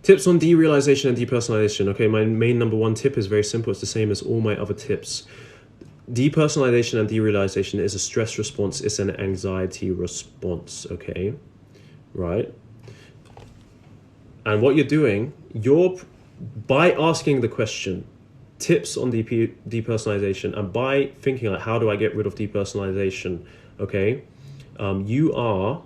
Tips on derealization and depersonalization. Okay, my main number one tip is very simple. It's the same as all my other tips. Depersonalization and derealization is a stress response. It's an anxiety response, okay? Right? And what you're doing, by asking the question, tips on depersonalization, and by thinking like, how do I get rid of depersonalization, okay? You are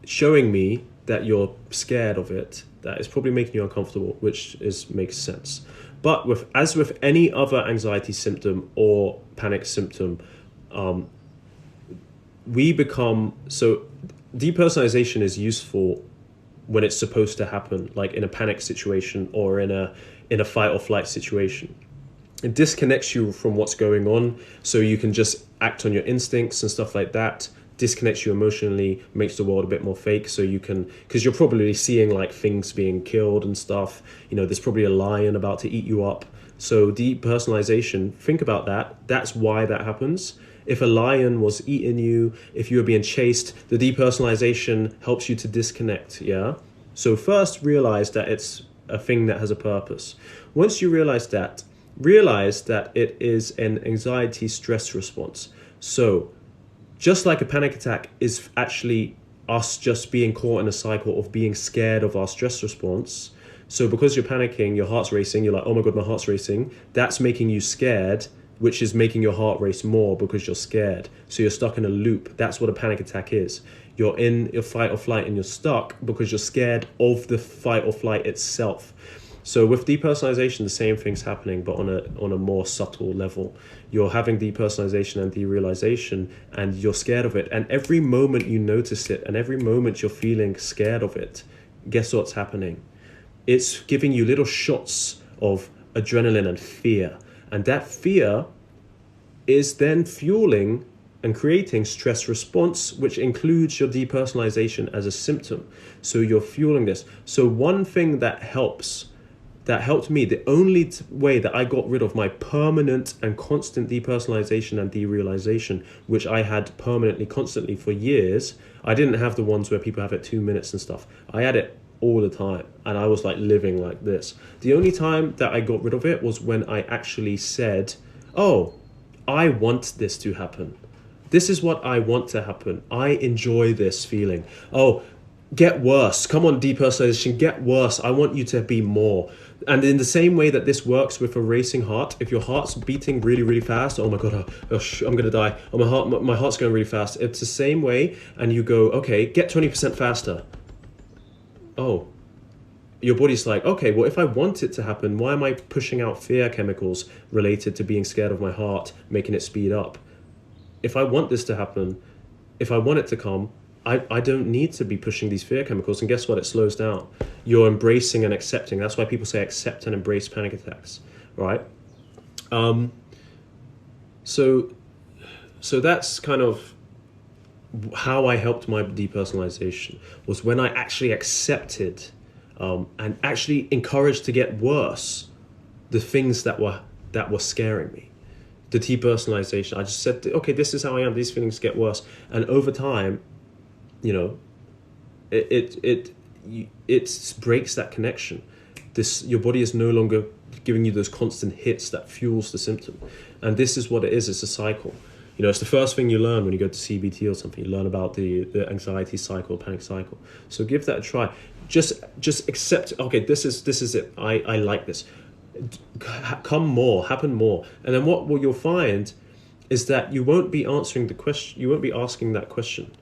showing me that you're scared of it, that is probably making you uncomfortable, which makes sense. But as with any other anxiety symptom or panic symptom, depersonalization is useful when it's supposed to happen, like in a panic situation or in a fight or flight situation. It disconnects you from what's going on, so you can just act on your instincts and stuff like that. Disconnects you emotionally, makes the world a bit more fake, so you can, because you're probably seeing like things being killed and stuff, there's probably a lion about to eat you up. So depersonalization, think about that. That's why that happens. If a lion was eating you, if you were being chased, the depersonalization helps you to disconnect, yeah? So first realize that it's a thing that has a purpose. Once you realize that it is an anxiety stress response. So just like a panic attack is actually us just being caught in a cycle of being scared of our stress response. So because you're panicking, your heart's racing, you're like, oh my God, my heart's racing. That's making you scared, which is making your heart race more because you're scared. So you're stuck in a loop. That's what a panic attack is. You're in your fight or flight and you're stuck because you're scared of the fight or flight itself. So with depersonalization, the same thing's happening, but on a more subtle level. You're having depersonalization and derealization, and you're scared of it. And every moment you notice it, and every moment you're feeling scared of it, guess what's happening? It's giving you little shots of adrenaline and fear. And that fear is then fueling and creating stress response, which includes your depersonalization as a symptom. So you're fueling this. So one thing that helped me, the only way that I got rid of my permanent and constant depersonalization and derealization, which I had permanently, constantly for years, I didn't have the ones where people have it 2 minutes and stuff. I had it all the time, and I was like living like this. The only time that I got rid of it was when I actually said, oh, I want this to happen. This is what I want to happen. I enjoy this feeling. Oh, get worse. Come on, depersonalization, get worse. I want you to be more. And in the same way that this works with a racing heart, if your heart's beating really, really fast, oh my God, I'm going to die. Oh, my heart's going really fast. It's the same way. And you go, okay, get 20% faster. Oh, your body's like, okay, well, if I want it to happen, why am I pushing out fear chemicals related to being scared of my heart, making it speed up? If I want this to happen, if I want it to come, I don't need to be pushing these fear chemicals. And guess what? It slows down. You're embracing and accepting. That's why people say accept and embrace panic attacks, right? So that's kind of how I helped my depersonalization, was when I actually accepted and actually encouraged to get worse the things that were scaring me. The depersonalization. I just said, okay, this is how I am. These feelings get worse, and over time, it breaks that connection. Your body is no longer giving you those constant hits that fuels the symptom, and this is what it is. It's a cycle. It's the first thing you learn when you go to CBT or something. You learn about the anxiety cycle, panic cycle. So give that a try. Just accept. Okay, this is it. I like this. Come more, happen more, and then what you'll find is that you won't be answering the question. You won't be asking that question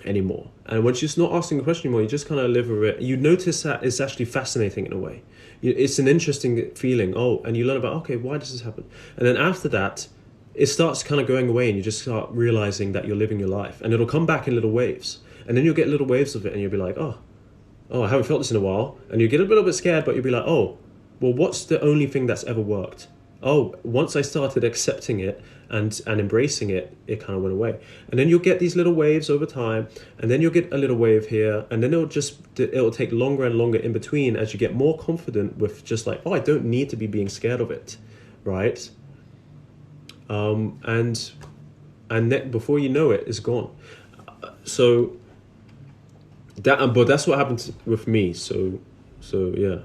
anymore. And once you're not asking the question anymore, you just kind of live with it. You notice that it's actually fascinating in a way. It's an interesting feeling. Oh, and you learn about, okay, why does this happen? And then after that, it starts kind of going away, and you just start realizing that you're living your life, and it'll come back in little waves, and then you'll get little waves of it, and you'll be like, oh, I haven't felt this in a while, and you get a little bit scared, but you'll be like, oh, well, what's the only thing that's ever worked? Oh, once I started accepting it and embracing it, it kind of went away. And then you'll get these little waves over time, and then you'll get a little wave here, and then it'll take longer and longer in between as you get more confident with just like, oh, I don't need to be being scared of it, right? And before you know it, it's gone. So But that's what happened with me. So yeah.